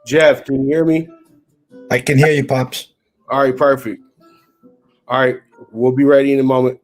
Jeff, can you hear me? I can hear you, Pops. All right, perfect. All right, we'll be ready in a moment.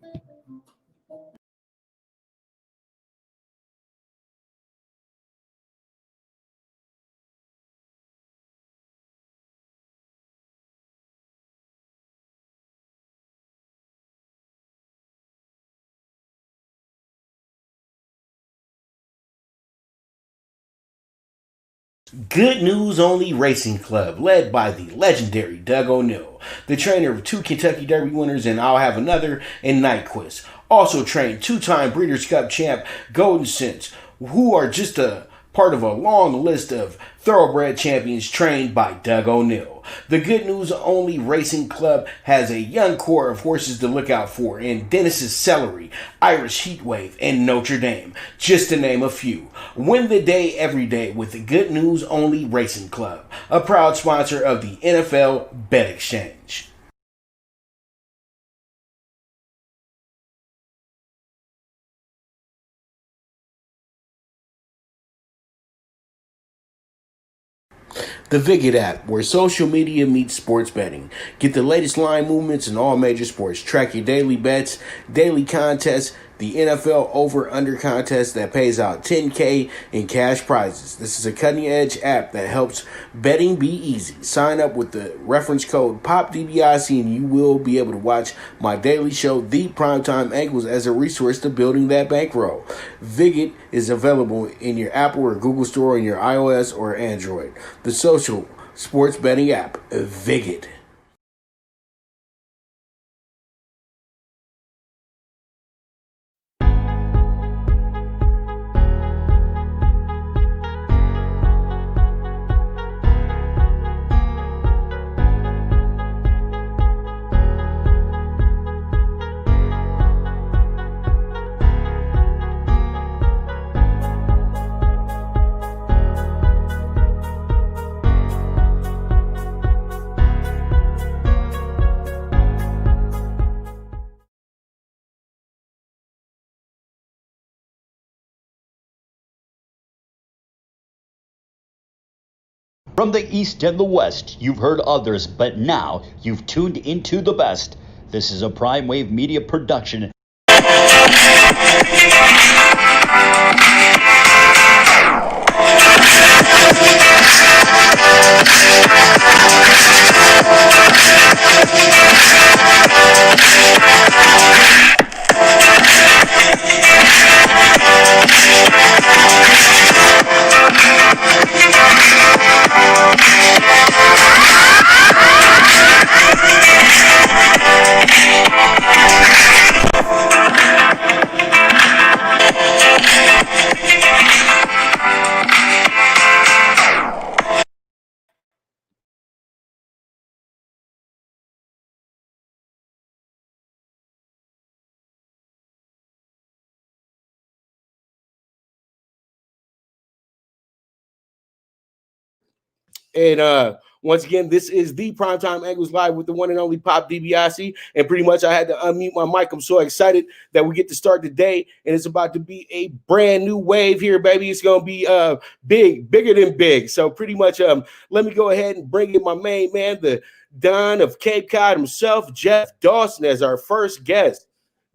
Good News Only Racing Club, led by the legendary Doug O'Neill, the trainer of two Kentucky Derby winners, and I'll have another in Nyquist. Also trained two-time Breeders' Cup champ Golden Sense, who are just a part of a long list of thoroughbred champions trained by Doug O'Neill. The Good News Only Racing Club has a young core of horses to look out for in Dennis's Celery, Irish Heatwave, and Notre Dame, just to name a few. Win the day every day with the Good News Only Racing Club, a proud sponsor of the NFL Bet Exchange. The Viget app, where social media meets sports betting. Get the latest line movements in all major sports. Track your daily bets, daily contests, the NFL over-under contest that pays out $10K in cash prizes. This is a cutting-edge app that helps betting be easy. Sign up with the reference code POPDBIC and you will be able to watch my daily show, The Primetime Angles, as a resource to building that bankroll. Viget is available in your Apple or Google Store on your iOS or Android. The social sports betting app, Viget. From the East and the West, you've heard others, but now you've tuned into the best. This is a Prime Wave Media production. And once again, this is the Primetime Angles Live with the one and only Pop DiBiase. And pretty much I had to unmute my mic. I'm so excited that we get to start the day. And it's about to be a brand new wave here, baby. It's going to be big, bigger than big. So pretty much let me go ahead and bring in my main man, the Don of Cape Cod himself, Jeff Dawson, as our first guest.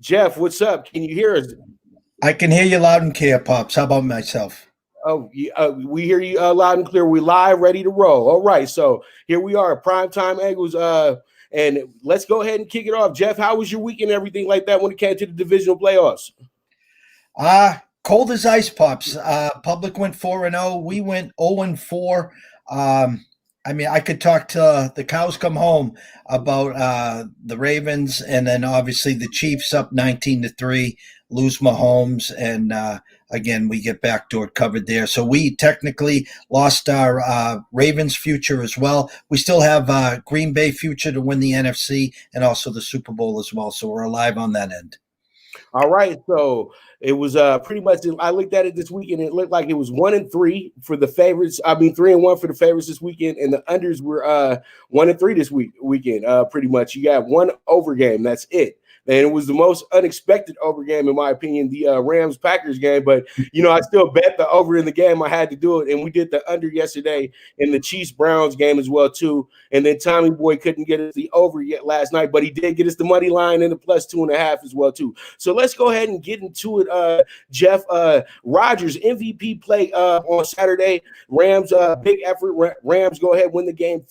Jeff, what's up? Can you hear us? I can hear you loud and clear, Pops. How about myself? Oh, we hear you loud and clear. We live, ready to roll. All right, so here we are, Primetime Angles, and let's go ahead and kick it off. Jeff, how was your weekend and everything like that when it came to the divisional playoffs? Cold as ice, Pops. Public went 4-0. We went 0-4. I mean, I could talk to the cows come home about the Ravens, and then obviously the Chiefs up 19-3, lose Mahomes, and again, we get backdoor covered there. So we technically lost our Ravens future as well. We still have Green Bay future to win the NFC and also the Super Bowl as well. So we're alive on that end. All right, so it was pretty much. I looked at it this weekend. It looked like it was 1-3 for the favorites. I mean, 3-1 for the favorites this weekend, and the unders were 1-3 this weekend. Pretty much, you got one over game. That's it. and it was the most unexpected over game, in my opinion, the Rams-Packers game. But, I still bet the over in the game. I had to do it, and we did the under yesterday in the Chiefs-Browns game as well, too. And then Tommy Boy couldn't get us the over yet last night, but he did get us the money line and the plus 2.5 as well, too. So let's go ahead and get into it, Jeff. Rodgers, MVP play on Saturday. Rams, big effort. Rams go ahead, win the game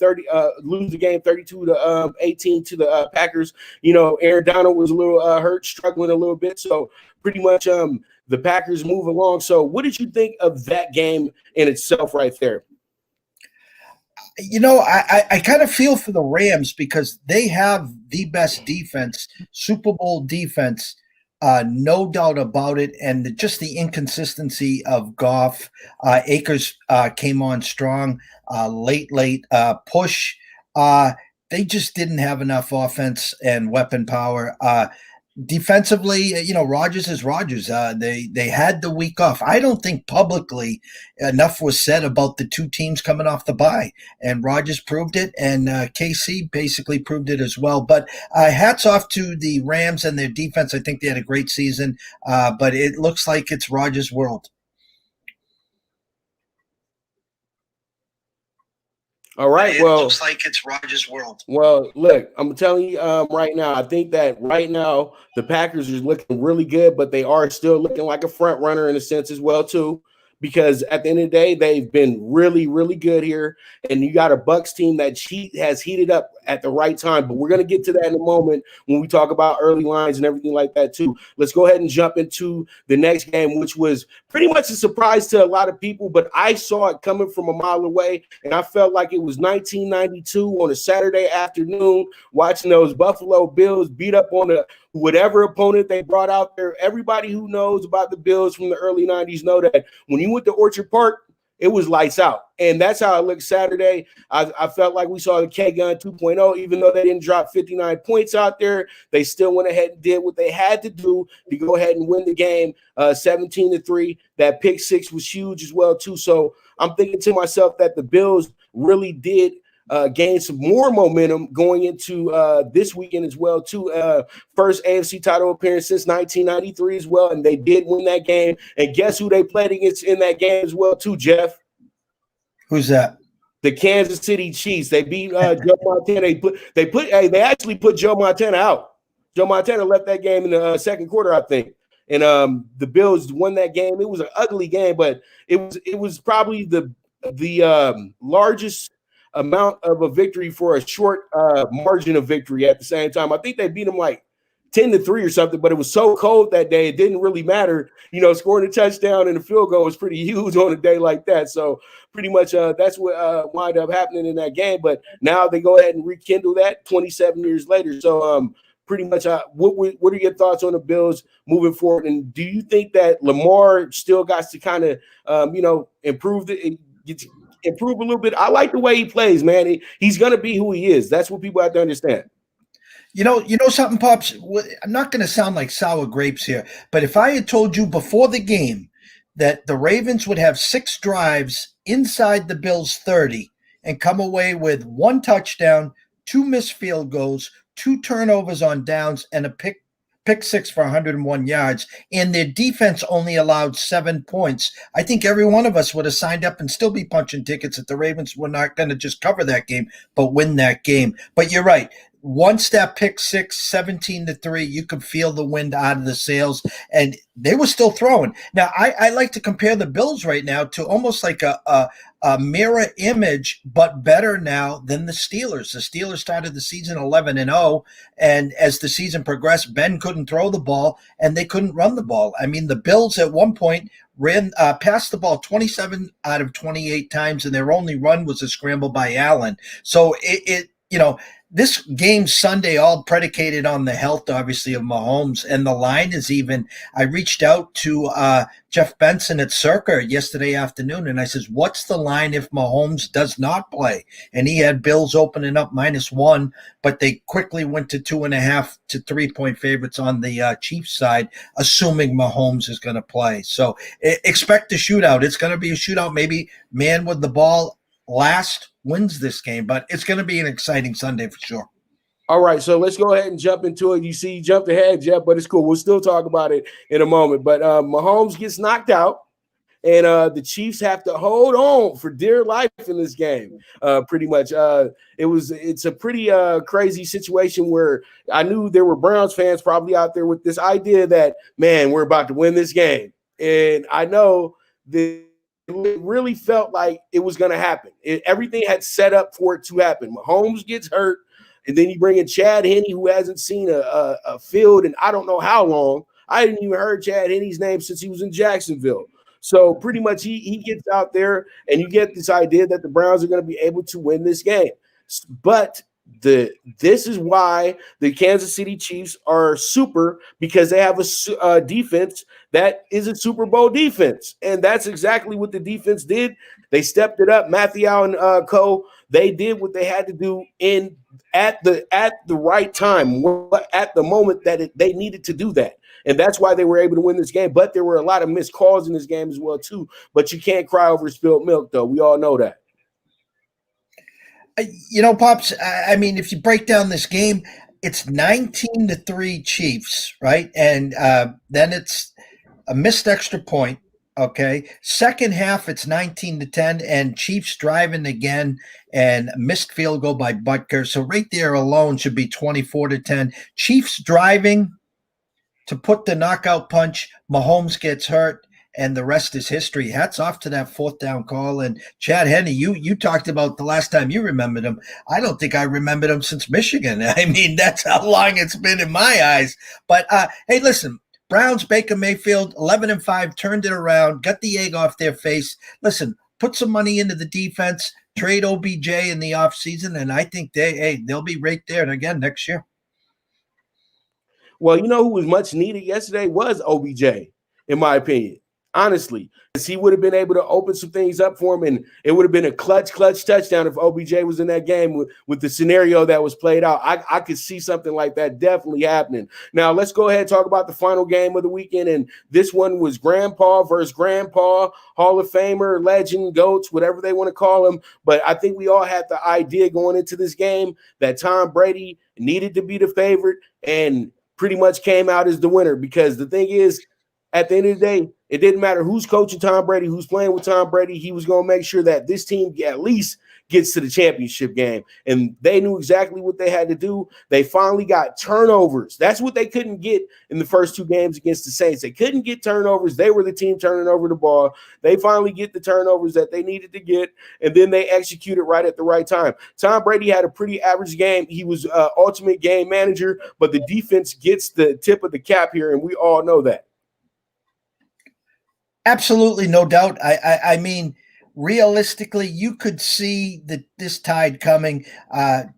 lose the game 32-18 to the Packers. Aaron Donald was a little hurt, struggling a little bit. So pretty much the Packers move along. So what did you think of that game in itself right there? I kind of feel for the Rams because they have the best defense, Super Bowl defense, no doubt about it. And just the inconsistency of Goff. Akers came on strong, late push. They just didn't have enough offense and weapon power. Defensively, Rodgers is Rodgers. They had the week off. I don't think publicly enough was said about the two teams coming off the bye, and Rodgers proved it, and KC basically proved it as well. But hats off to the Rams and their defense. I think they had a great season, but it looks like it's Rodgers' world. All right. It looks like it's Rodgers' world. Well, look, I'm telling you right now, I think that right now the Packers are looking really good, but they are still looking like a front runner in a sense as well, too. Because at the end of the day, they've been really, really good here. And you got a Bucs team that has heated up at the right time. But we're going to get to that in a moment when we talk about early lines and everything like that, too. Let's go ahead and jump into the next game, which was pretty much a surprise to a lot of people. But I saw it coming from a mile away, and I felt like it was 1992 on a Saturday afternoon watching those Buffalo Bills beat up on whatever opponent they brought out there. Everybody who knows about the Bills from the early 90s know that when you went to Orchard Park, it was lights out. And that's how it looked Saturday. I felt like we saw the K-Gun 2.0. Even though they didn't drop 59 points out there, they still went ahead and did what they had to do to go ahead and win the game 17-3. That pick six was huge as well, too. So I'm thinking to myself that the Bills really did gain some more momentum going into this weekend as well, too. First AFC title appearance since 1993 as well, and they did win that game. And guess who they played against in that game as well, too, Jeff? Who's that? The Kansas City Chiefs. They beat Joe Montana. They actually put Joe Montana out. Joe Montana left that game in the second quarter, I think. And the Bills won that game. It was an ugly game, but it was probably the largest amount of a victory for a short margin of victory at the same time. I think they beat them like 10-3 or something, but it was so cold that day it didn't really matter. Scoring a touchdown and a field goal was pretty huge on a day like that. So pretty much that's what wound up happening in that game. But now they go ahead and rekindle that 27 years later. So pretty much what are your thoughts on the Bills moving forward? And do you think that Lamar still got to kind of improve a little bit? I like the way he plays, man. He's going to be who he is. That's what people have to understand. You know something, Pops? I'm not going to sound like sour grapes here, but if I had told you before the game that the Ravens would have 6 drives inside the Bills' 30 and come away with 1 touchdown, 2 missed field goals, 2 turnovers on downs, and a pick six for 101 yards, and their defense only allowed 7 points, I think every one of us would have signed up and still be punching tickets that the Ravens were not going to just cover that game, but win that game. But you're right. Once that pick six, 17-3, you could feel the wind out of the sails, and they were still throwing. Now, I like to compare the Bills right now to almost like a mirror image, but better now than the Steelers. The Steelers started the season 11-0, and as the season progressed, Ben couldn't throw the ball, and they couldn't run the ball. I mean, the Bills at one point passed the ball 27 out of 28 times, and their only run was a scramble by Allen. So this game Sunday all predicated on the health, obviously, of Mahomes, and the line is even. I reached out to Jeff Benson at Circa yesterday afternoon, and I says, what's the line if Mahomes does not play? And he had Bills opening up -1, but they quickly went to 2.5 to 3-point favorites on the Chiefs side, assuming Mahomes is going to play. So expect a shootout. It's going to be a shootout. Maybe man with the ball last wins this game, but it's going to be an exciting Sunday for sure. All right, so let's go ahead and jump into it. You see, you jumped ahead, Jeff, but it's cool. We'll still talk about it in a moment. But Mahomes gets knocked out, and the Chiefs have to hold on for dear life in this game. Pretty much, it's a pretty crazy situation where I knew there were Browns fans probably out there with this idea that, man, we're about to win this game, and I know that it really felt like it was going to happen. Everything had set up for it to happen. Mahomes gets hurt, and then you bring in Chad Henne, who hasn't seen a field in I don't know how long. I didn't even heard Chad Henne's name since he was in Jacksonville. So pretty much he gets out there, and you get this idea that the Browns are going to be able to win this game. But this is why the Kansas City Chiefs are super, because they have a defense that is a Super Bowl defense, and that's exactly what the defense did. They stepped it up. Matthew and Co. They did what they had to do at the right time, at the moment that they needed to do that. And that's why they were able to win this game. But there were a lot of missed calls in this game as well, too. But you can't cry over spilled milk, though. We all know that. Pops, I mean, if you break down this game, it's 19-3 Chiefs, right? And then it's a missed extra point. Okay. Second half, it's 19-10, and Chiefs driving again, and missed field goal by Butker. So right there alone should be 24-10. Chiefs driving to put the knockout punch. Mahomes gets hurt, and the rest is history. Hats off to that fourth down call. And Chad Henne, you talked about the last time you remembered him. I don't think I remembered him since Michigan. I mean, that's how long it's been in my eyes. But hey, listen, Browns, Baker Mayfield, 11-5, turned it around, got the egg off their face. Listen, put some money into the defense, trade OBJ in the offseason, and I think they'll be right there again next year. Well, you know who was much needed yesterday was OBJ, in my opinion. Honestly, because he would have been able to open some things up for him, and it would have been a clutch touchdown if OBJ was in that game with the scenario that was played out. I could see something like that definitely happening. Now, let's go ahead and talk about the final game of the weekend, and this one was Grandpa versus Grandpa, Hall of Famer, legend, GOATs, whatever they want to call him. But I think we all had the idea going into this game that Tom Brady needed to be the favorite and pretty much came out as the winner, because the thing is, at the end of the day, it didn't matter who's coaching Tom Brady, who's playing with Tom Brady. He was going to make sure that this team at least gets to the championship game. And they knew exactly what they had to do. They finally got turnovers. That's what they couldn't get in the first two games against the Saints. They couldn't get turnovers. They were the team turning over the ball. They finally get the turnovers that they needed to get, and then they executed right at the right time. Tom Brady had a pretty average game. He was ultimate game manager, but the defense gets the tip of the cap here, and we all know that. Absolutely, no doubt. I mean, realistically, you could see this tide coming.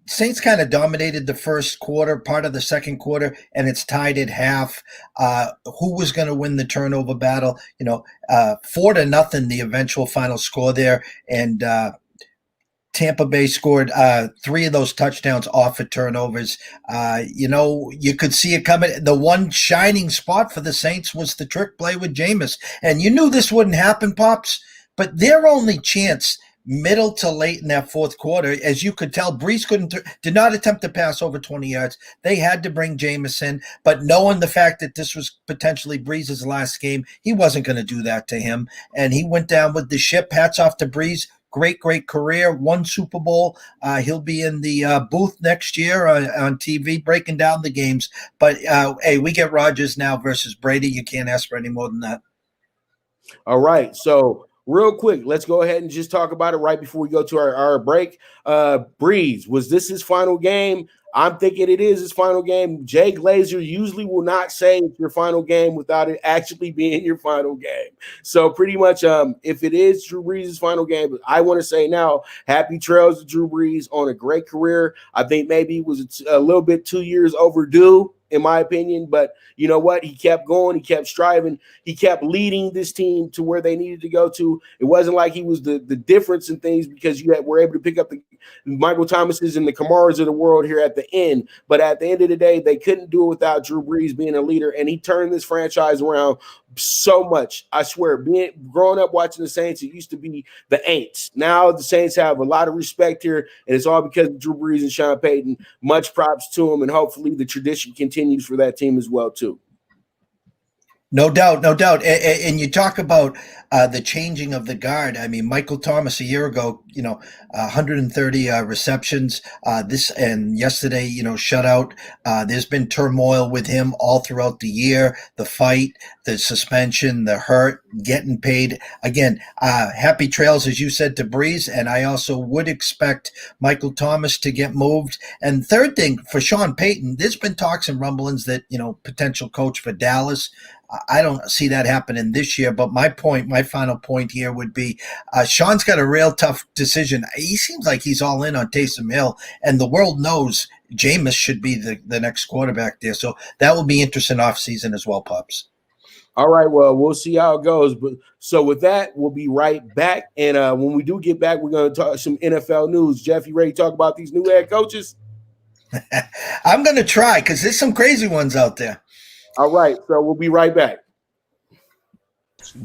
Saints kind of dominated the first quarter, part of the second quarter, and it's tied at half. Who was going to win the turnover battle? 4-0, the eventual final score there, and Tampa Bay scored 3 of those touchdowns off of turnovers. You could see it coming. The one shining spot for the Saints was the trick play with Jameis. And you knew this wouldn't happen, Pops, but their only chance middle to late in that fourth quarter, as you could tell, Brees did not attempt to pass over 20 yards. They had to bring Jameis in, but knowing the fact that this was potentially Brees' last game, he wasn't going to do that to him. And he went down with the ship. Hats off to Brees. Great career, won Super Bowl. He'll be in the booth next year on TV breaking down the games. But, hey, we get Rodgers now versus Brady. You can't ask for any more than that. All right, so real quick, let's go ahead and just talk about it right before we go to our break. Breeze, was this his final game? I'm thinking it is his final game. Jay Glazer usually will not say it's your final game without it actually being your final game. So pretty much, if it is Drew Brees' final game, I want to say now, happy trails to Drew Brees on a great career. I think maybe it was a little bit 2 years overdue, in my opinion, but you know what? He kept going. He kept striving. He kept leading this team to where they needed to go to. It wasn't like he was the difference in things because you were able to pick up Michael Thomas's and the Kamaras of the world here at the end. But at the end of the day, they couldn't do it without Drew Brees being a leader, and he turned this franchise around so much. I swear, growing up watching the Saints, it used to be the Aints. Now the Saints have a lot of respect here, and it's all because of Drew Brees and Sean Payton. Much props to them, and hopefully the tradition continues for that team as well too. No doubt, no doubt. And you talk about the changing of the guard. I mean, Michael Thomas a year ago, 130 receptions. This and yesterday, shutout. There's been turmoil with him all throughout the year. The fight, the suspension, the hurt, getting paid. Again, happy trails, as you said, to Breeze. And I also would expect Michael Thomas to get moved. And third thing, for Sean Payton, there's been talks and rumblings that, potential coach for Dallas. I don't see that happening this year, but my final point here would be Sean's got a real tough decision. He seems like he's all in on Taysom Hill, and the world knows Jameis should be the next quarterback there. So that will be interesting offseason as well, Pops. All right, well, we'll see how it goes. But so with that, we'll be right back. And when we do get back, we're going to talk some NFL news. Jeff, you ready to talk about these new head coaches? I'm going to try because there's some crazy ones out there. All right, so we'll be right back.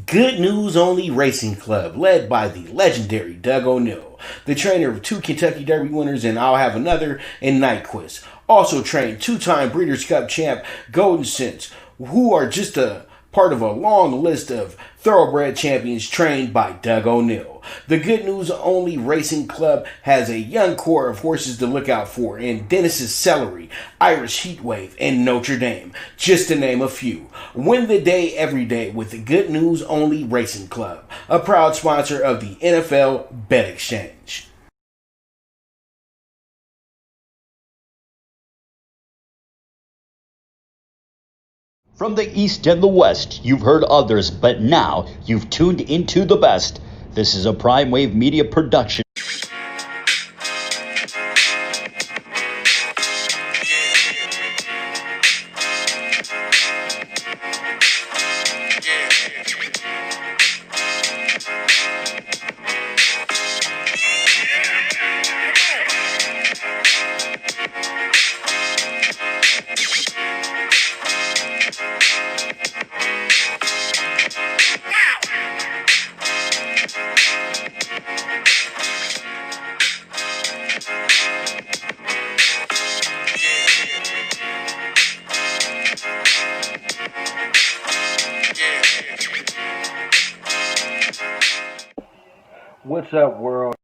Good News Only Racing Club, led by the legendary Doug O'Neill, the trainer of 2 Kentucky Derby winners, and I'll have another in Nyquist. Also trained 2-time Breeders' Cup champ Golden Sense, who are just a part of a long list of thoroughbred champions trained by Doug O'Neill. The Good News Only Racing Club has a young core of horses to look out for in Dennis's Celery, Irish Heatwave, and Notre Dame, just to name a few. Win the day every day with the Good News Only Racing Club, a proud sponsor of the NFL Bet Exchange. From the East and the West, you've heard others, but now you've tuned into the best. This is a Prime Wave Media production. What's up, world?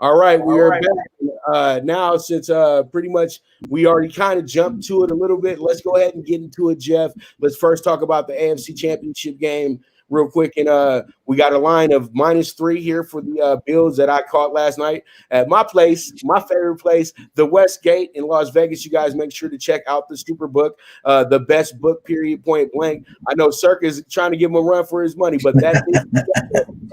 All right, we are back now. Since pretty much we already kind of jumped to it a little bit, let's go ahead and get into it, Jeff. Let's first talk about the AFC Championship game real quick. And we got a line of -3 here for the Bills that I caught last night at my place, my favorite place, the Westgate in Las Vegas. You guys make sure to check out the Superbook, the best book, period, point blank. I know Cirque is trying to give him a run for his money, but that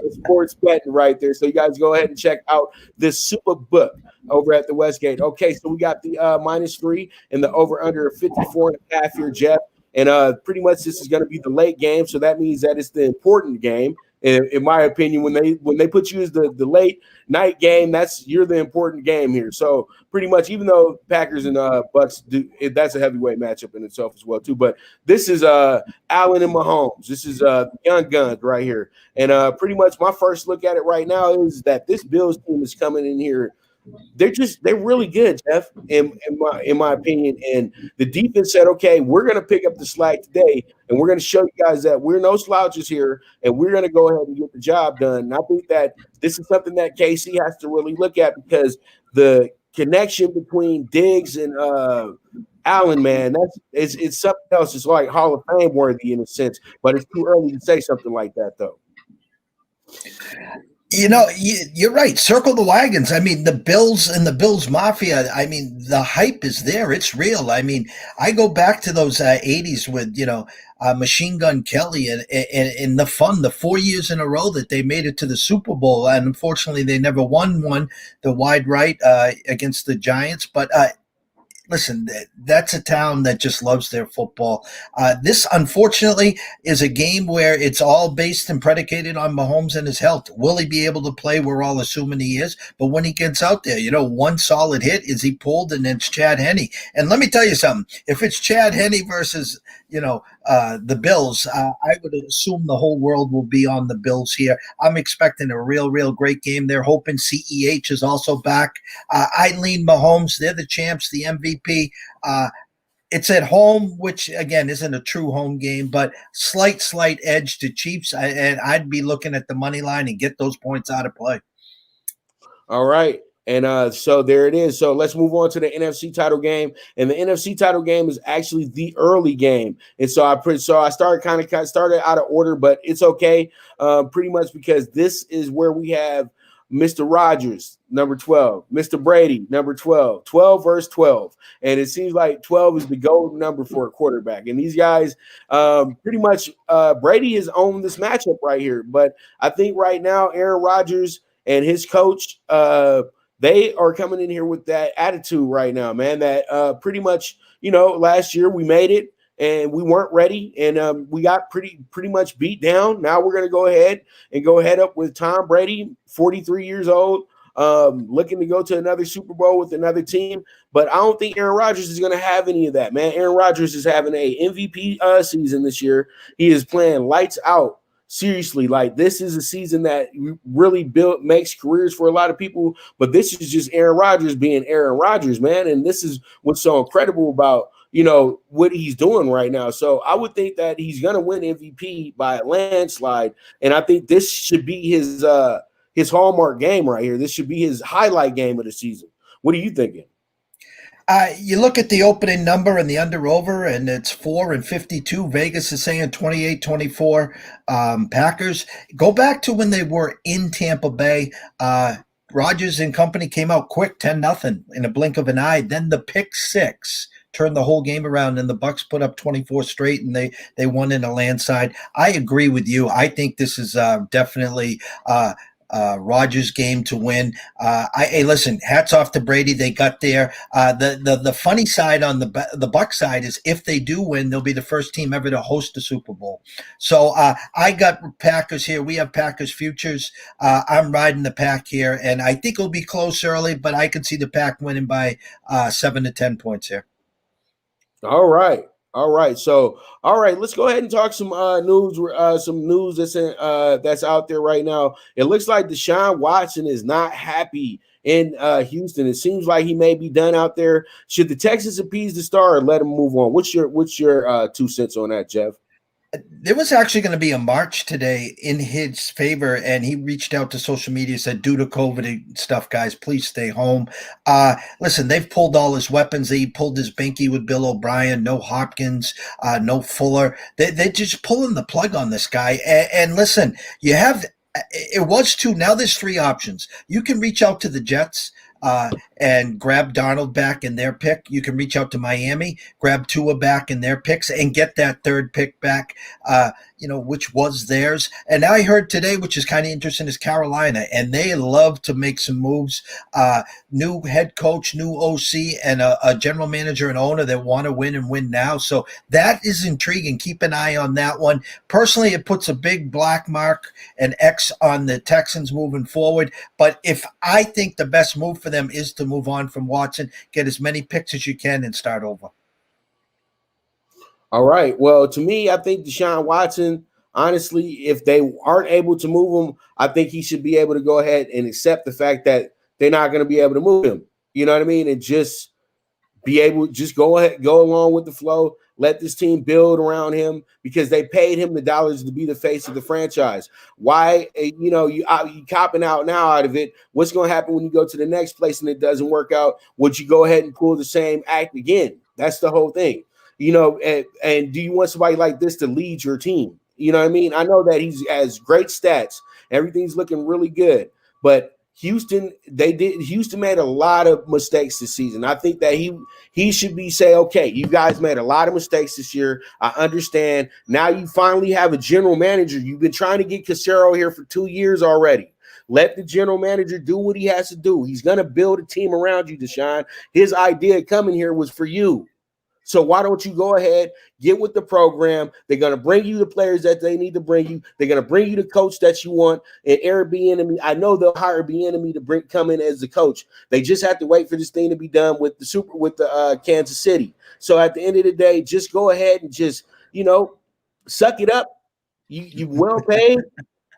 is sports betting right there. So you guys go ahead and check out this Superbook over at the Westgate. Okay, so we got the -3 and the over-under 54.5 here, Jeff. And pretty much this is going to be the late game, so that means that it's the important game. And in my opinion, when they put you as the late night game, you're the important game here. So pretty much, even though Packers and Bucks that's a heavyweight matchup in itself as well too. But this is Allen and Mahomes. This is young guns right here. And pretty much my first look at it right now is that this Bills team is coming in here. They're really good, Jeff, in my opinion. And the defense said, okay, we're going to pick up the slack today, and we're going to show you guys that we're no slouches here, and we're going to go ahead and get the job done. And I think that this is something that KC has to really look at, because the connection between Diggs and Allen, man, it's something else. It's like Hall of Fame worthy in a sense, but it's too early to say something like that, though. You're right. Circle the wagons. I mean, the Bills and the Bills Mafia, I mean, the hype is there. It's real. I mean, I go back to those 80s with, Machine Gun Kelly and the fun, the 4 years in a row that they made it to the Super Bowl. And unfortunately, they never won one, the wide right against the Giants. But listen, that's a town that just loves their football. This, unfortunately, is a game where it's all based and predicated on Mahomes and his health. Will he be able to play? We're all assuming he is. But when he gets out there, one solid hit is he pulled, and it's Chad Henne. And let me tell you something. If it's Chad Henne versus, the Bills, I would assume the whole world will be on the Bills here. I'm expecting a real great game. They're hoping CEH is also back. I lean Mahomes. They're the champs, the MVP. It's at home, which again isn't a true home game, but slight edge to Chiefs. And I'd be looking at the money line and get those points out of play. All right. And so there it is. So let's move on to the NFC title game. And the NFC title game is actually the early game. And so I started out of order, but it's okay. Pretty much because this is where we have Mr. Rogers, number 12, Mr. Brady, number 12, 12 versus 12. And it seems like 12 is the golden number for a quarterback. And these guys, pretty much, Brady has owned this matchup right here. But I think right now, Aaron Rodgers and his coach, they are coming in here with that attitude right now, man, that pretty much, last year we made it and we weren't ready and we got pretty much beat down. Now we're going to go ahead up with Tom Brady, 43 years old, looking to go to another Super Bowl with another team. But I don't think Aaron Rodgers is going to have any of that, man. Aaron Rodgers is having a MVP season this year. He is playing lights out. Seriously, like this is a season that really makes careers for a lot of people, but this is just Aaron Rodgers being Aaron Rodgers, man. And this is what's so incredible about, what he's doing right now. So I would think that he's going to win MVP by a landslide. And I think this should be his hallmark game right here. This should be his highlight game of the season. What are you thinking? You look at the opening number and the under-over, and it's 4-52. Vegas is saying 28-24 Packers. Go back to when they were in Tampa Bay. Rodgers and company came out quick, 10-0 in a blink of an eye. Then the pick six turned the whole game around, and the Bucks put up 24 straight, and they won in a landslide. I agree with you. I think this is definitely Rodgers' game to win. Hey, listen, hats off to Brady. They got there. The funny side on the Bucs side is if they do win, they'll be the first team ever to host the Super Bowl. So I got Packers here. We have Packers futures. I'm riding the Pack here, and I think it'll be close early, but I can see the Pack winning by 7 to 10 points here. All right. So, all right, let's go ahead and talk some news. Some news that's out there right now. It looks like Deshaun Watson is not happy in Houston. It seems like he may be done out there. Should the Texans appease the star or let him move on? What's your 2 cents on that, Jeff? There was actually going to be a march today in his favor, and he reached out to social media, said, due to COVID and stuff, guys, please stay home. Listen, they've pulled all his weapons. They pulled his binky with Bill O'Brien, no Hopkins, no Fuller. They're just pulling the plug on this guy. And listen, it was 2. Now there's 3 options. You can reach out to the Jets and grab Darnold back in their pick. You can reach out to Miami, grab Tua back in their picks, and get that 3rd pick back, which was theirs. And I heard today, which is kind of interesting, is Carolina, and they love to make some moves. New head coach, new OC, and a general manager and owner that want to win and win now. So that is intriguing. Keep an eye on that one. Personally, it puts a big black mark, an X on the Texans moving forward. But if I think the best move for them is to move on from Watson, get as many picks as you can and start over. All right. Well, to me, I think Deshaun Watson, honestly, if they aren't able to move him, I think he should be able to go ahead and accept the fact that they're not going to be able to move him. You know what I mean? And just be able to just go along with the flow. Let this team build around him because they paid him the dollars to be the face of the franchise. Why, you copping out now out of it. What's going to happen when you go to the next place and it doesn't work out? Would you go ahead and pull the same act again? That's the whole thing. And do you want somebody like this to lead your team? You know what I mean? I know that he has great stats. Everything's looking really good. But Houston made a lot of mistakes this season. I think that he should say, okay, you guys made a lot of mistakes this year. I understand. Now you finally have a general manager. You've been trying to get Casero here for 2 years already. Let the general manager do what he has to do. He's going to build a team around you, Deshaun. His idea coming here was for you. So why don't you go ahead, get with the program? They're going to bring you the players that they need to bring you. They're going to bring you the coach that you want. And Eric Bieniemy, I know they'll hire Bieniemy to come in as the coach. They just have to wait for this thing to be done with the Kansas City. So at the end of the day, just go ahead and just, suck it up. You well paid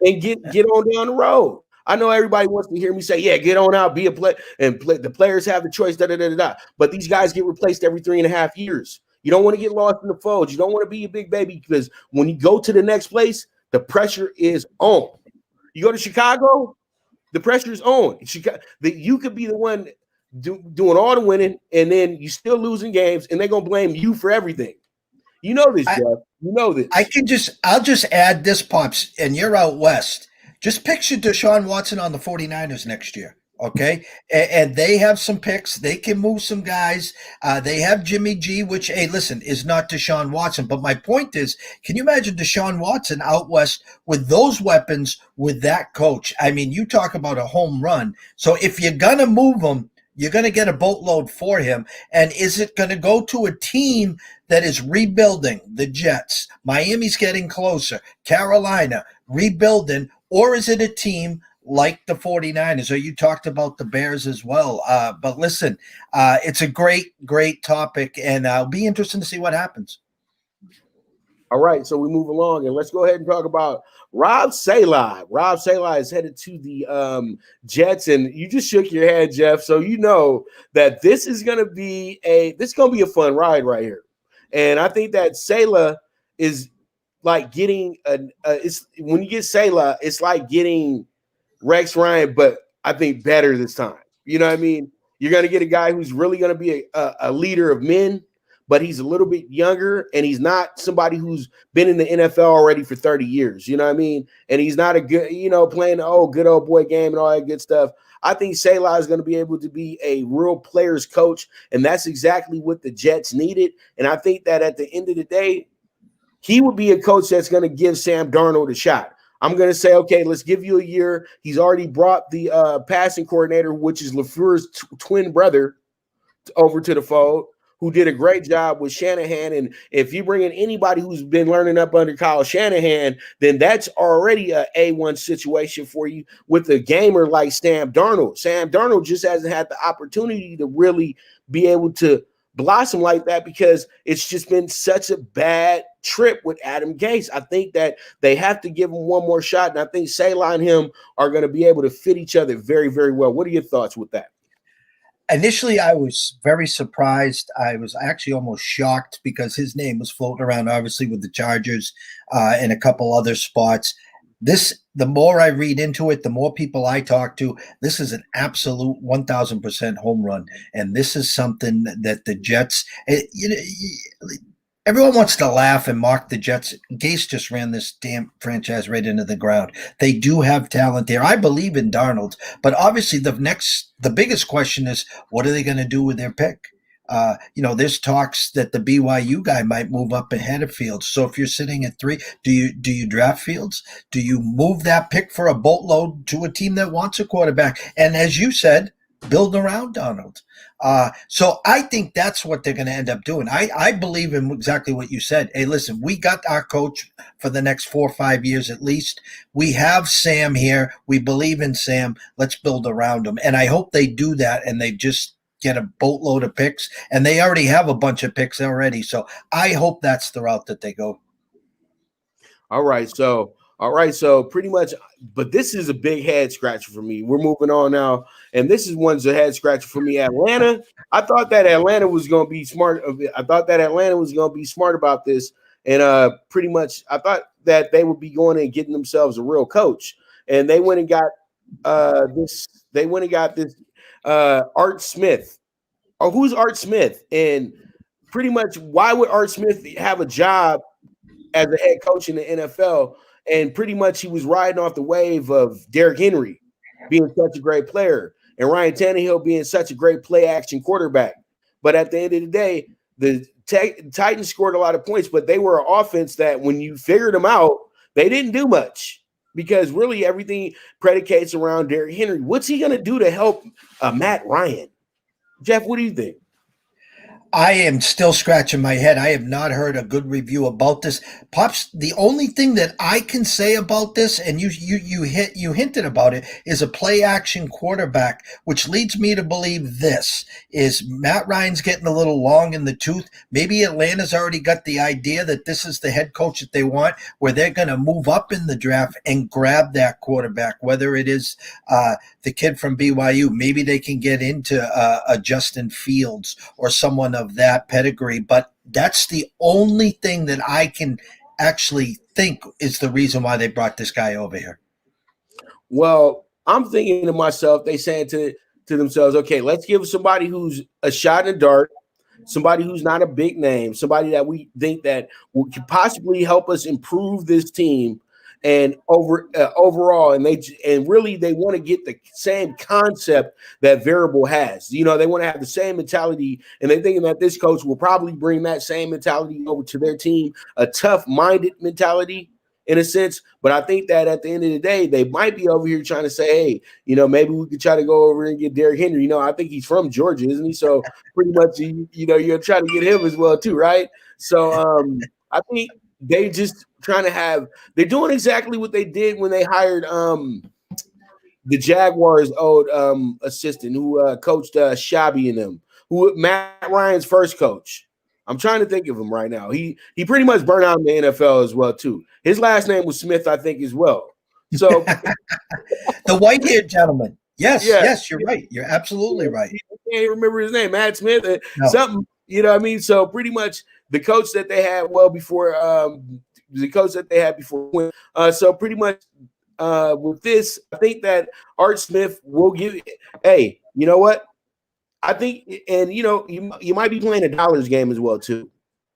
and get on down the road. I know everybody wants to hear me say, yeah, get on out, be a play, and play. The players have the choice, But these guys get replaced every 3.5 years. You don't want to get lost in the fold. You don't want to be a big baby because when you go to the next place, the pressure is on. You go to Chicago, the pressure is on. You could be the one doing all the winning, and then you still losing games, and they're going to blame you for everything. You know this, Jeff. You know this. I'll just add this, Pops, and you're out west. Just picture Deshaun Watson on the 49ers next year, okay? And they have some picks. They can move some guys. They have Jimmy G, which, hey, listen, is not Deshaun Watson. But my point is, can you imagine Deshaun Watson out west with those weapons, with that coach? I mean, you talk about a home run. So if you're going to move him, you're going to get a boatload for him. And is it going to go to a team that is rebuilding? The Jets, Miami's getting closer, Carolina, rebuilding, or is it a team like the 49ers? Or you talked about the Bears as well. But listen, it's a great, great topic, and I'll be interested to see what happens. All right, so we move along, and let's go ahead and talk about Rob Saleh. Rob Saleh is headed to the Jets, and you just shook your head, Jeff. So you know that this is going to be a fun ride right here. And I think that Saleh is like getting when you get Saleh, it's like getting Rex Ryan, but I think better this time. You know what I mean? You're going to get a guy who's really going to be a leader of men, but he's a little bit younger, and he's not somebody who's been in the NFL already for 30 years. You know what I mean? And he's not a good, playing the good old boy game and all that good stuff. I think Saleh is going to be able to be a real players coach, and that's exactly what the Jets needed. And I think that at the end of the day, he would be a coach that's going to give Sam Darnold a shot. I'm going to say, okay, let's give you a year. He's already brought the passing coordinator, which is LaFleur's twin brother, over to the fold, who did a great job with Shanahan. And if you bring in anybody who's been learning up under Kyle Shanahan, then that's already a A1 situation for you with a gamer like Sam Darnold. Sam Darnold just hasn't had the opportunity to really be able to blossom like that because it's just been such a bad trip with Adam Gase. I think that they have to give him one more shot, and I think Saleh and him are going to be able to fit each other very, very well. What are your thoughts with that? Initially, I was very surprised. I was actually almost shocked because his name was floating around, obviously, with the Chargers and a couple other spots. The more I read into it, the more people I talk to, this is an absolute 1,000% home run. And this is something that the Jets, everyone wants to laugh and mock the Jets. Gase just ran this damn franchise right into the ground. They do have talent there. I believe in Darnold, but obviously the biggest question is, what are they going to do with their pick? There's talks that the BYU guy might move up ahead of Fields. So if you're sitting at 3, do you draft Fields? Do you move that pick for a boatload to a team that wants a quarterback? And as you said, build around Donald. So I think that's what they're going to end up doing. I believe in exactly what you said. Hey, listen, we got our coach for the next 4 or 5 years at least. We have Sam here. We believe in Sam. Let's build around him. And I hope they do that and they just get a boatload of picks. And they already have a bunch of picks already. So I hope that's the route that they go. All right, so pretty much, but this is a big head scratcher for me. We're moving on now, and this is one's a head scratcher for me. Atlanta, I thought that Atlanta was going to be smart. I thought that Atlanta was going to be smart about this, and pretty much, I thought that they would be going and getting themselves a real coach, and they went and got this. They went and got this Art Smith. Oh, who's Art Smith? And pretty much, why would Art Smith have a job as a head coach in the NFL? And pretty much he was riding off the wave of Derrick Henry being such a great player and Ryan Tannehill being such a great play action quarterback. But at the end of the day, the Titans scored a lot of points, but they were an offense that when you figured them out, they didn't do much. because really everything predicates around Derrick Henry. What's he going to do to help Matt Ryan? Jeff, what do you think? I am still scratching my head. I have not heard a good review about this. Pops, the only thing that I can say about this, and you hinted about it, is a play action quarterback, which leads me to believe this is Matt Ryan's getting a little long in the tooth. Maybe Atlanta's already got the idea that this is the head coach that they want, where they're going to move up in the draft and grab that quarterback, whether it is the kid from BYU. Maybe they can get into a Justin Fields or someone of that pedigree, but that's the only thing that I can actually think is the reason why they brought this guy over here. Well, I'm thinking to myself, they saying to themselves, okay, let's give somebody who's a shot in the dark, somebody who's not a big name, somebody that we think that could possibly help us improve this team and overall, and really they want to get the same concept that Variable has. You know, they want to have the same mentality, and they're thinking that this coach will probably bring that same mentality over to their team, a tough-minded mentality in a sense. But I think that at the end of the day, they might be over here trying to say, hey, you know, maybe we could try to go over and get Derrick Henry. You know, I think he's from Georgia, isn't he? So pretty much, you know, you're trying to get him as well too, right? So I think they just they're doing exactly what they did when they hired the Jaguars' old assistant who coached Shabby and them, who Matt Ryan's first coach. I'm trying to think of him right now. He pretty much burned out in the NFL as well too. His last name was Smith, I think, as well. So the white-haired gentleman. Yes, yeah. Yes, you're right. You're absolutely right. I can't remember his name, Matt Smith, No. something. You know what I mean? So pretty much the coach that they had before. So pretty much with this, I think that Art Smith will give. Hey, you know what? I think, and you know, you might be playing a dollars game as well too.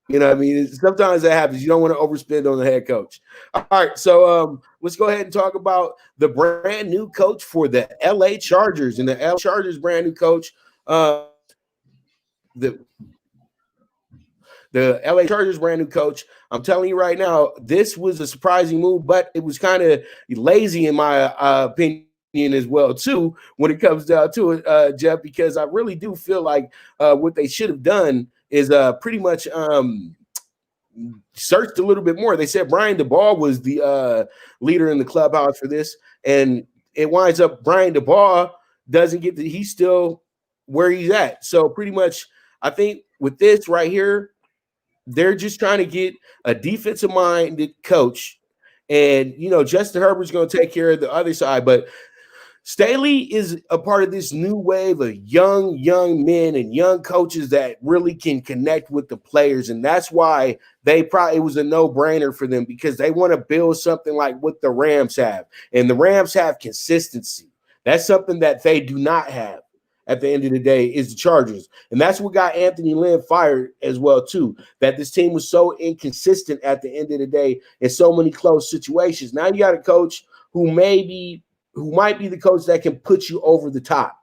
You know what I mean? Sometimes that happens. You don't want to overspend on the head coach. All right, so let's go ahead and talk about the brand new coach for the LA Chargers. And the LA Chargers brand new coach, the LA Chargers brand new coach. I'm telling you right now, this was a surprising move, but it was kind of lazy in my opinion as well too when it comes down to it, Jeff, because I really do feel like what they should have done is pretty much searched a little bit more. They said Brian DeBall was the leader in the clubhouse for this, and it winds up Brian DeBall doesn't get he's still where he's at. So pretty much I think with this right here, they're just trying to get a defensive-minded coach. And, you know, Justin Herbert's going to take care of the other side. But Staley is a part of this new wave of young men and young coaches that really can connect with the players. And that's why it was a no-brainer for them, because they want to build something like what the Rams have. And the Rams have consistency. That's something that they do not have. At the end of the day, is the Chargers. And that's what got Anthony Lynn fired as well, too, that this team was so inconsistent at the end of the day in so many close situations. Now you got a coach who might be the coach that can put you over the top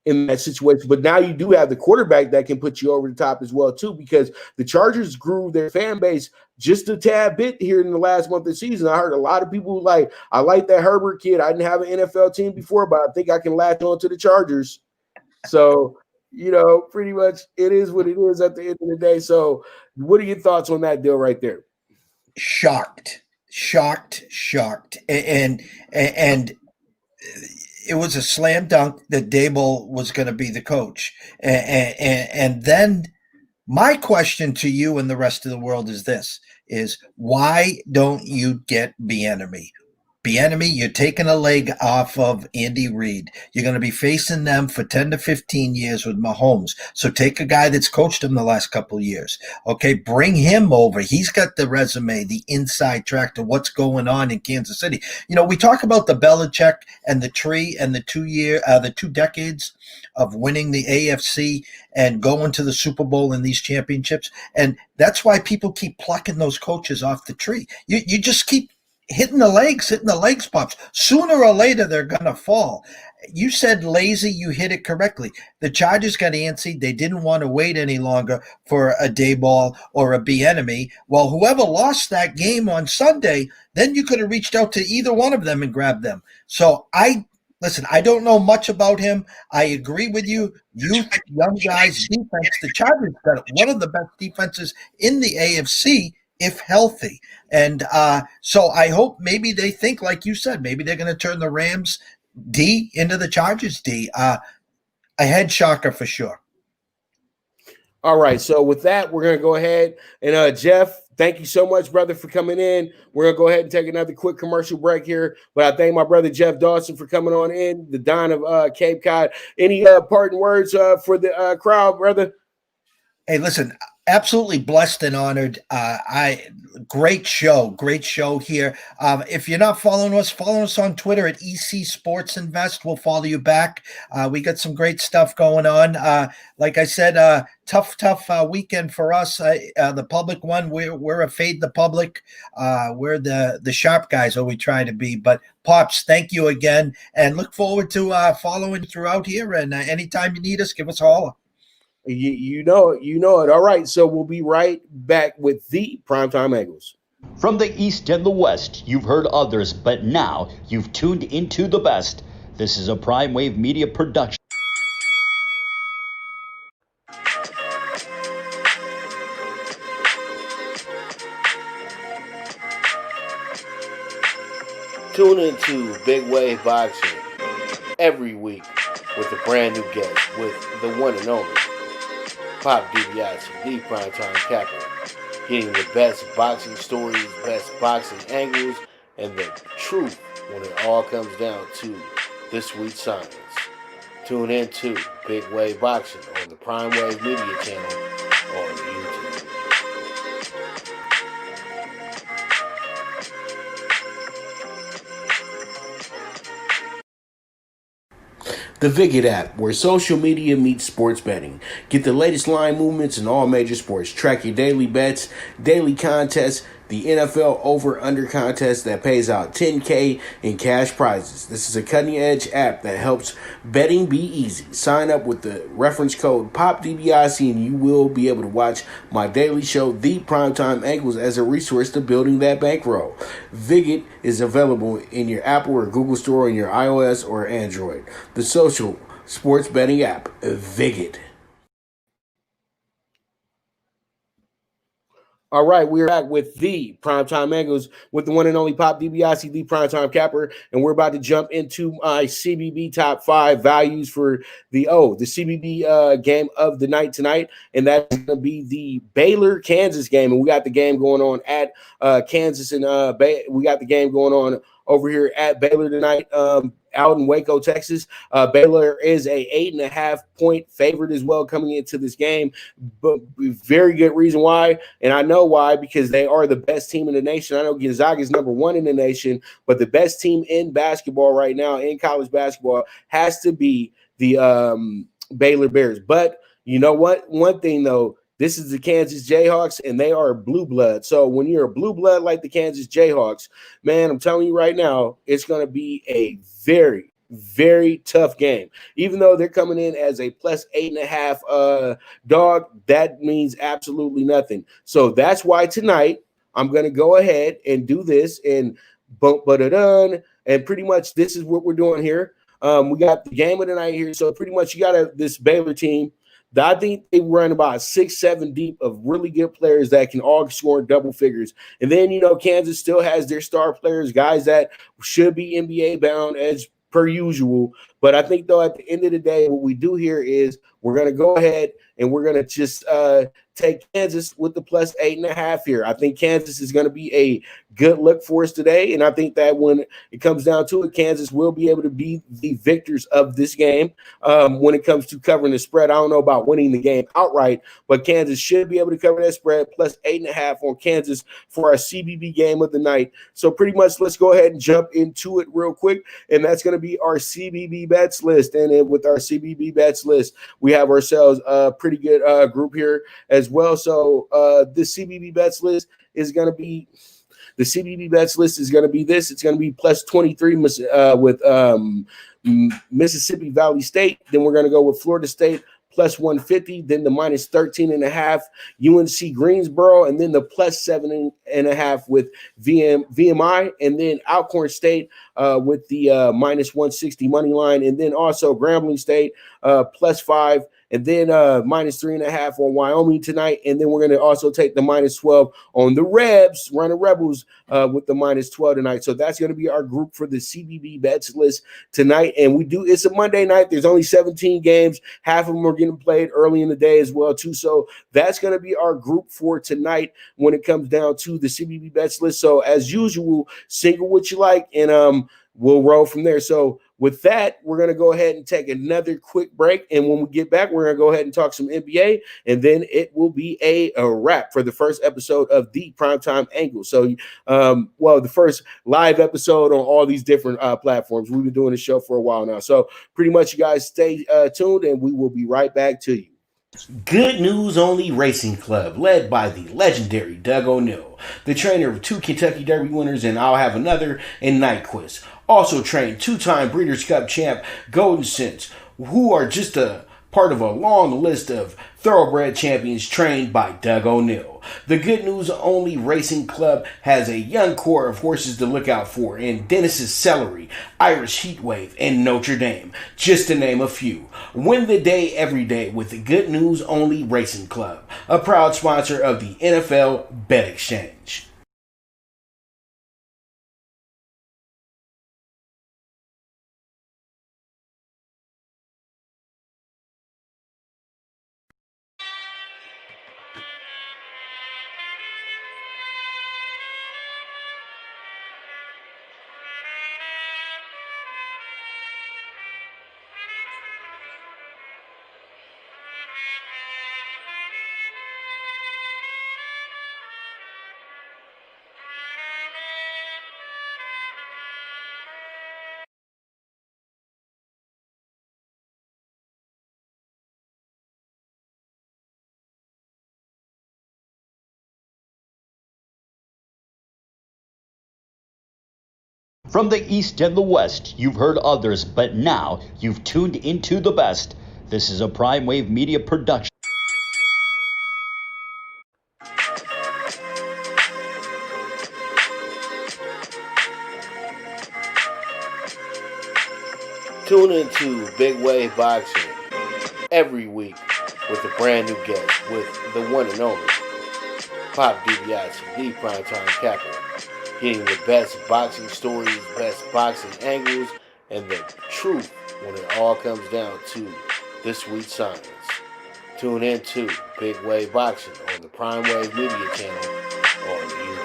in that situation. But now you do have the quarterback that can put you over the top as well, too, because the Chargers grew their fan base just a tad bit here in the last month of the season. I heard a lot of people I like that Herbert kid. I didn't have an NFL team before, but I think I can latch on to the Chargers. So, you know, pretty much it is what it is at the end of the day. So what are your thoughts on that deal right there? Shocked. And it was a slam dunk that Dable was going to be the coach. And then my question to you and the rest of the world is this, is why don't you get Bieniemy? Bieniemy, you're taking a leg off of Andy Reid. You're going to be facing them for 10 to 15 years with Mahomes. So take a guy that's coached him the last couple of years. Okay, bring him over. He's got the resume, the inside track to what's going on in Kansas City. You know, we talk about the Belichick and the tree and the 2 decades of winning the AFC and going to the Super Bowl in these championships. And that's why people keep plucking those coaches off the tree. You just keep hitting the legs, Pops. Sooner or later, they're going to fall. you said lazy, you hit it correctly. The Chargers got antsy. They didn't want to wait any longer for a day ball or a B enemy. Well, whoever lost that game on Sunday, then you could have reached out to either one of them and grabbed them. So listen, I don't know much about him. I agree with you. Youth, young guys, defense. The Chargers got one of the best defenses in the AFC if healthy. And so I hope maybe they think, like you said, maybe they're going to turn the Rams D into the Chargers D. A head shocker for sure. All right. So with that, we're going to go ahead and Jeff, thank you so much, brother, for coming in. We're going to go ahead and take another quick commercial break here. But I thank my brother Jeff Dawson for coming on in, the Don of Cape Cod. Any parting words for the crowd, brother? Hey, listen, absolutely blessed and honored. Great show here. If you're not following us, follow us on Twitter at EC Sports Invest. We'll follow you back. We got some great stuff going on. Like I said, tough weekend for us. The public one, we're a fade the public. We're the sharp guys, or we try to be. But Pops, thank you again, and look forward to following throughout here. And anytime you need us, give us a holler. You know it. All right, so we'll be right back with the Primetime Angles. From the East and the West, you've heard others, but now you've tuned into the best. This is a Prime Wave Media production. Tune into Big Wave Boxing every week with a brand new guest, with the one and only Pop DiBiase, the Primetime Capper, getting the best boxing stories, best boxing angles, and the truth when it all comes down to the sweet science. Tune in to Big Wave Boxing on the Prime Wave Media channel on YouTube. The Viget app, where social media meets sports betting. Get the latest line movements in all major sports. Track your daily bets, daily contests, the NFL over-under contest that pays out $10K in cash prizes. This is a cutting-edge app that helps betting be easy. Sign up with the reference code POPDBIC and you will be able to watch my daily show, The Primetime Angles, as a resource to building that bankroll. Viget is available in your Apple or Google Store on your iOS or Android. The social sports betting app, Viget. All right, we're back with the Primetime Angles with the one and only Pop DiBiase, the Primetime Capper, and we're about to jump into my CBB top 5 values for the CBB game of the night tonight, and that's going to be the Baylor-Kansas game, and we got the game going on at Kansas, and we got the game going on over here at Baylor tonight, out in Waco, Texas. Baylor is a 8.5-point favorite as well coming into this game, but very good reason why, and I know why, because they are the best team in the nation. I know Gonzaga is number 1 in the nation, but the best team in basketball right now, in college basketball, has to be the Baylor Bears. But you know what? One thing, though, this is the Kansas Jayhawks, and they are blue blood. So when you're a blue blood like the Kansas Jayhawks, man, I'm telling you right now, it's going to be a very, very tough game. Even though they're coming in as a plus 8.5 dog, that means absolutely nothing. So that's why tonight I'm going to go ahead and do this and and pretty much this is what we're doing here. We got the game of the night here. So pretty much you got this Baylor team. I think they run about 6-7 deep of really good players that can all score double figures. And then, Kansas still has their star players, guys that should be NBA bound as per usual. But I think, though, at the end of the day, what we do here is we're going to go ahead and we're going to just take Kansas with the plus 8.5 here. I think Kansas is going to be a good look for us today. And I think that when it comes down to it, Kansas will be able to be the victors of this game when it comes to covering the spread. I don't know about winning the game outright, but Kansas should be able to cover that spread plus 8.5 on Kansas for our CBB game of the night. So pretty much let's go ahead and jump into it real quick. And that's going to be our CBB bets list. And then with our CBB bets list, we have ourselves a pretty good group here as well. So the CBB bets list is going to be this. It's going to be plus 23 with Mississippi Valley State. Then we're going to go with Florida State plus 150, then the minus 13.5 UNC Greensboro, and then the plus 7.5 with VMI, and then Alcorn State with the minus 160 money line, and then also Grambling State plus 5, and then minus 3.5 on Wyoming tonight, and then we're going to also take the minus 12 on the Rebels with the minus 12 tonight. So that's going to be our group for the CBB bets list tonight, and it's a Monday night. There's only 17 games. Half of them are getting played early in the day as well too. So that's going to be our group for tonight when it comes down to the CBB bets list. So as usual, single what you like, and we'll roll from there. So with that, we're going to go ahead and take another quick break. And when we get back, we're going to go ahead and talk some NBA. And then it will be a wrap for the first episode of the Primetime Angles. So, the first live episode on all these different platforms. We've been doing the show for a while now. So pretty much you guys stay tuned, and we will be right back to you. Good News Only Racing Club, led by the legendary Doug O'Neill, the trainer of 2 Kentucky Derby winners, and I'll have another in Nyquist. Also trained 2-time Breeders' Cup champ Golden Sense, who are just a part of a long list of thoroughbred champions trained by Doug O'Neill. The Good News Only Racing Club has a young core of horses to look out for in Dennis's Celery, Irish Heatwave, and Notre Dame, just to name a few. Win the day every day with the Good News Only Racing Club, a proud sponsor of the NFL Bet Exchange. From the East and the West, you've heard others, but now you've tuned into the best. This is a Prime Wave Media production. Tune into Big Wave Boxing every week with a brand new guest, with the one and only Pop DiBiase, the Primetime Capper, getting the best boxing stories, best boxing angles, and the truth when it all comes down to the sweet science. Tune in to Big Wave Boxing on the Prime Wave Media channel on YouTube.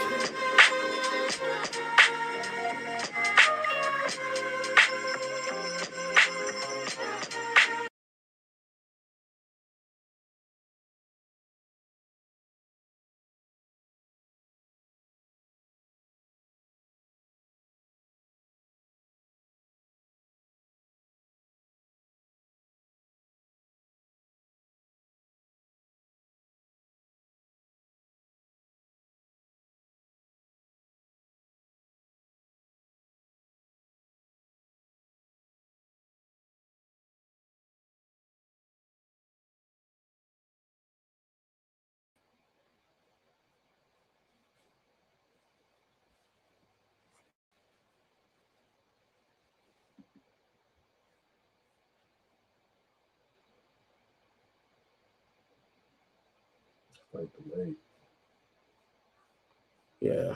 Yeah.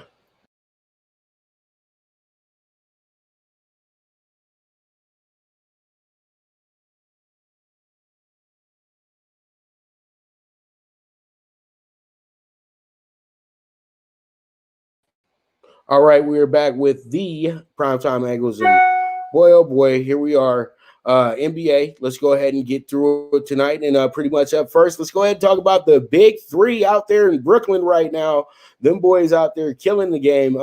All right, we are back with the Primetime Angles, and boy, oh boy, here we are. NBA. Let's go ahead and get through it tonight. And pretty much up first, let's go ahead and talk about the big three out there in Brooklyn right now. Them boys out there killing the game.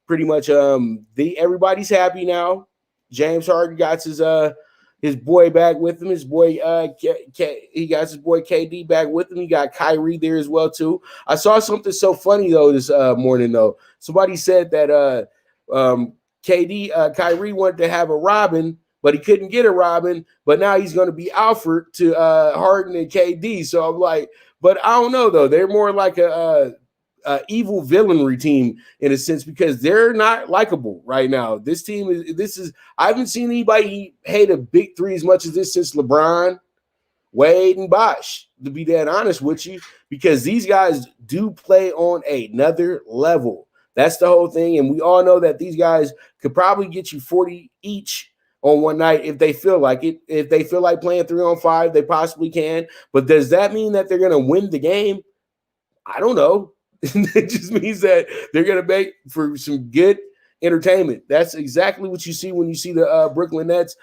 Pretty much everybody's happy now. James Harden got his boy back with him. His boy he got his boy KD back with him. He got Kyrie there as well too. I saw something so funny though this morning though. Somebody said that Kyrie wanted to have a Robin but he couldn't get a Robin. But now he's going to be Alfred to Harden and KD. So I'm like, but I don't know though. They're more like a evil villainry team in a sense because they're not likable right now. This team is. I haven't seen anybody hate a big three as much as this since LeBron, Wade, and Bosh, to be that honest with you, because these guys do play on another level. That's the whole thing. And we all know that these guys could probably get you 40 each on one night if they feel like it. If they feel like playing 3-on-5, they possibly can. But does that mean that they're going to win the game? I don't know. It just means that they're going to make for some good entertainment. That's exactly what you see when you see the Brooklyn Nets.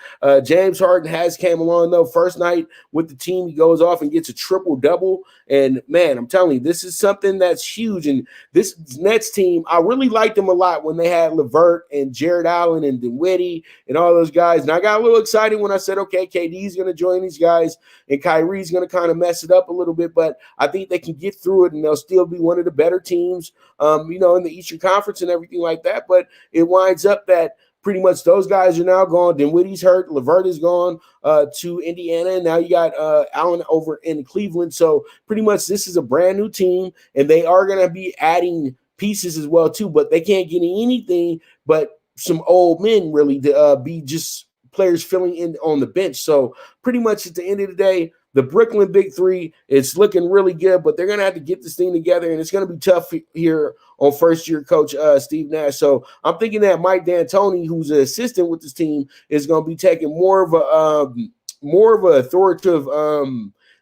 James Harden has came along though. First night with the team, he goes off and gets a triple-double. And man, I'm telling you, this is something that's huge. And this Nets team, I really liked them a lot when they had LeVert and Jared Allen and Dinwiddie and all those guys. And I got a little excited when I said, okay, KD's going to join these guys and Kyrie's going to kind of mess it up a little bit. But I think they can get through it and they'll still be one of the better teams, in the Eastern Conference and everything like that. But it winds up that pretty much those guys are now gone. Dinwiddie's hurt. LeVert is gone to Indiana. And now you got Allen over in Cleveland. So pretty much this is a brand new team, and they are going to be adding pieces as well too. But they can't get anything but some old men really to be just players filling in on the bench. So pretty much at the end of the day, the Brooklyn Big Three is looking really good, but they're going to have to get this thing together, and it's going to be tough here on first-year coach Steve Nash. So I'm thinking that Mike D'Antoni, who's an assistant with this team, is going to be taking more of an authoritative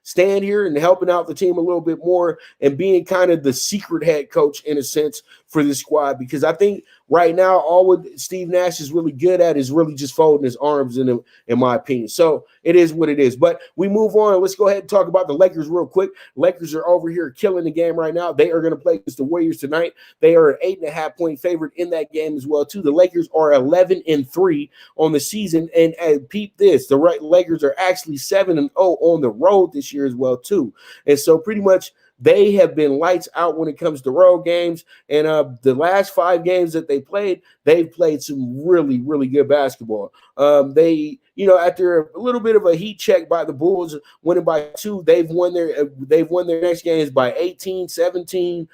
stand here and helping out the team a little bit more and being kind of the secret head coach in a sense for this squad, because I think right now all what Steve Nash is really good at is really just folding his arms in my opinion. So it is what it is. But we move on. Let's go ahead and talk about the Lakers real quick. Lakers are over here killing the game right now. They are going to play against the Warriors tonight. They are an 8.5-point favorite in that game as well too. The Lakers are 11-3 on the season, and peep this, the Lakers are actually 7-0 on the road this year as well too. And so pretty much they have been lights out when it comes to road games. And the last 5 games that they've played some really, really good basketball. They, after a little bit of a heat check by the Bulls, winning by 2, they've won their next games by 18, 17,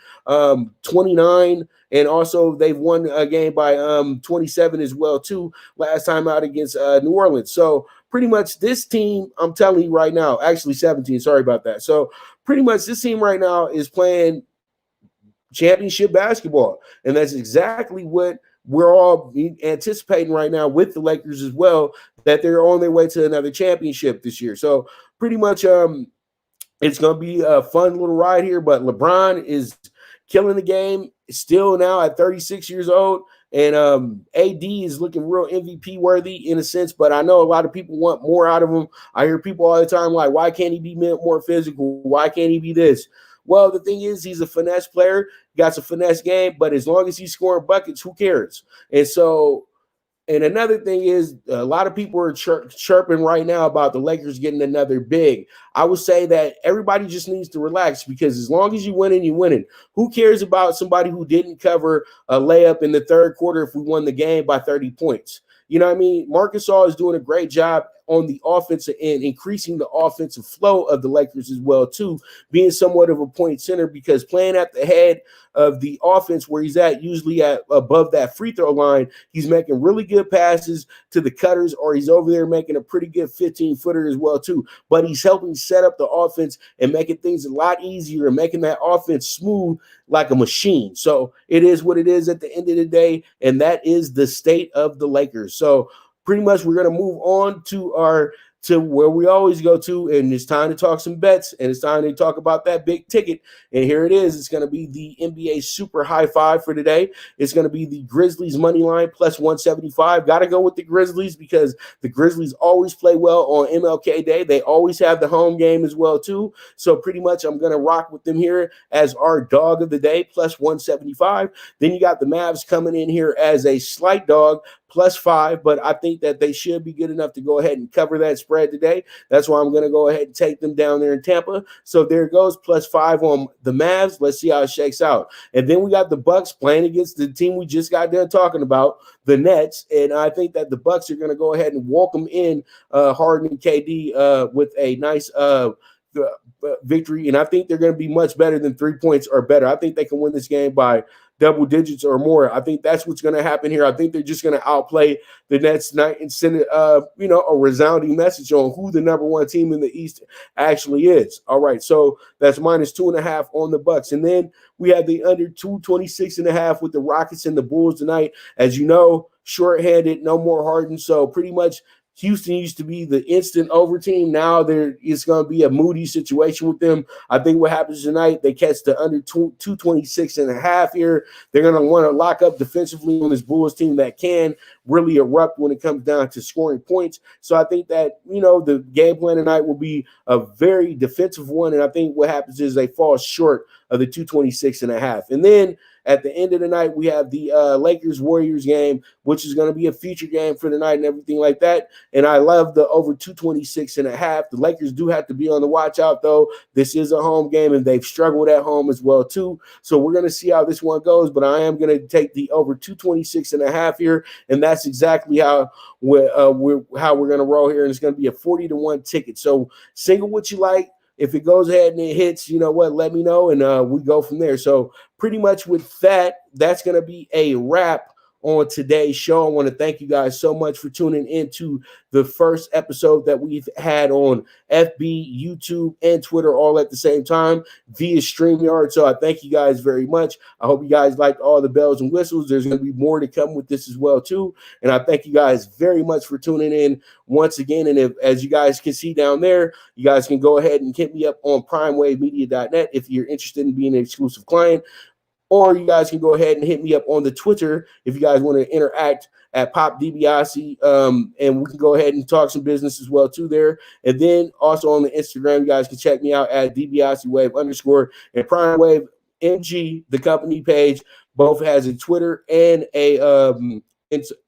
29. And also they've won a game by 27 as well too, last time out against New Orleans. So pretty much this team, I'm telling you right now, actually 17, sorry about that. So pretty much this team right now is playing championship basketball. And that's exactly what we're all anticipating right now with the Lakers as well, that they're on their way to another championship this year. So pretty much it's going to be a fun little ride here, but LeBron is killing the game still now at 36 years old. And AD is looking real MVP worthy in a sense, but I know a lot of people want more out of him. I hear people all the time like, why can't he be more physical? Why can't he be this? Well, the thing is, he's a finesse player, got a finesse game, but as long as he's scoring buckets, who cares? And so, and another thing is, a lot of people are chirping right now about the Lakers getting another big. I would say that everybody just needs to relax, because as long as you win, you win. Who cares about somebody who didn't cover a layup in the third quarter if we won the game by 30 points? You know what I mean? Marc Gasol is doing a great job on the offensive end, increasing the offensive flow of the Lakers as well too, being somewhat of a point center, because playing at the head of the offense where he's at, usually at above that free throw line, he's making really good passes to the cutters, or he's over there making a pretty good 15-footer as well too. But he's helping set up the offense and making things a lot easier and making that offense smooth like a machine. So it is what it is at the end of the day, and that is the state of the Lakers. So pretty much we're going to move on to where we always go to, and it's time to talk some bets, and it's time to talk about that big ticket. And here it is. It's going to be the NBA Super High Five for today. It's going to be the Grizzlies money line plus 175. Got to go with the Grizzlies because the Grizzlies always play well on MLK Day. They always have the home game as well too. So pretty much I'm going to rock with them here as our dog of the day plus 175. Then you got the Mavs coming in here as a slight dog +5, but I think that they should be good enough to go ahead and cover that spread today. That's why I'm going to go ahead and take them down there in Tampa. So there it goes, +5 on the Mavs. Let's see how it shakes out. And then we got the Bucks playing against the team we just got done talking about, the Nets. And I think that the Bucks are going to go ahead and welcome in Harden and KD with a nice victory, and I think they're going to be much better than 3 points or better. I think they can win this game by double digits or more. I think that's what's going to happen here. I think they're just going to outplay the Nets tonight and send a resounding message on who the number one team in the East actually is. All right, so that's -2.5 on the Bucks, and then we have the under 226.5 with the Rockets and the Bulls tonight. As you know, shorthanded, no more Harden, so pretty much Houston used to be the instant over team. Now it's going to be a moody situation with them. I think what happens tonight, they catch the under 226.5 here. They're going to want to lock up defensively on this Bulls team that can really erupt when it comes down to scoring points. So I think that, the game plan tonight will be a very defensive one. And I think what happens is they fall short of the 226.5. And then at the end of the night, we have the Lakers-Warriors game, which is going to be a feature game for the night and everything like that. And I love the over 226.5. The Lakers do have to be on the watch out, though. This is a home game, and they've struggled at home as well, too. So we're going to see how this one goes, but I am going to take the over 226.5 here, and that's exactly how we're going to roll here, and it's going to be a 40-1 ticket. So single what you like. If it goes ahead and it hits, you know what, let me know, and we go from there. So pretty much with that, that's going to be a wrap on today's show. I want to thank you guys so much for tuning into the first episode that we've had on FB, YouTube, and Twitter all at the same time via StreamYard. So I thank you guys very much. I hope you guys liked all the bells and whistles. There's going to be more to come with this as well, too. And I thank you guys very much for tuning in once again. And as you guys can see down there, you guys can go ahead and hit me up on primewavemedia.net if you're interested in being an exclusive client. Or you guys can go ahead and hit me up on the Twitter if you guys want to interact at Pop DiBiase, and we can go ahead and talk some business as well too there. And then also on the Instagram, you guys can check me out at DiBiaseWave_ and PrimeWave MG, the company page, both has a Twitter and a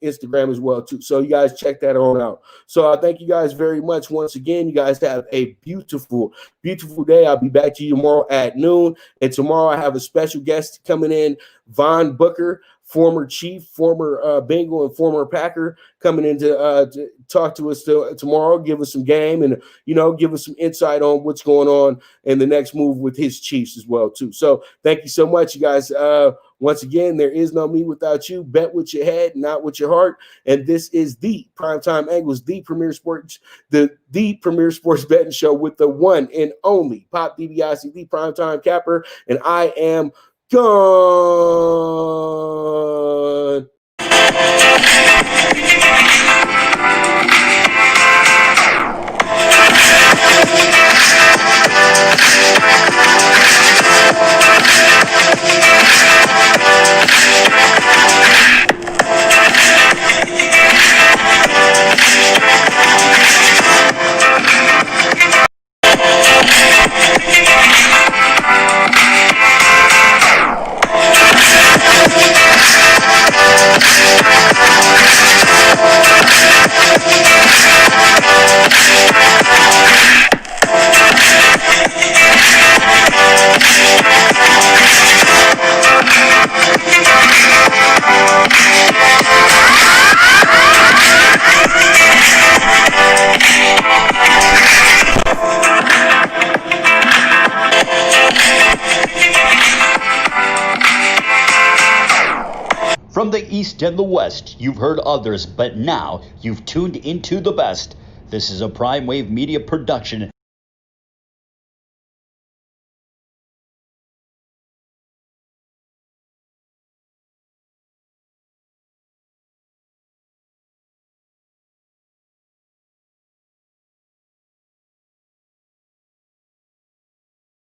Instagram as well too. So you guys check that on out. So I thank you guys very much once again. You guys have a beautiful, beautiful day. I'll be back to you tomorrow at noon. And tomorrow I have a special guest coming in, Von Booker, former Chief, former Bengal, and former Packer, coming in to talk to us tomorrow, give us some game, and give us some insight on what's going on in the next move with his Chiefs as well too. So thank you so much, you guys. Once again, there is no me without you. Bet with your head, not with your heart. And this is the Primetime Angles, the premier sports betting show with the one and only Pop DiBiase, the Primetime Capper, and I am gone. From the East and the West, you've heard others, but now you've tuned into the best. This is a Prime Wave Media production.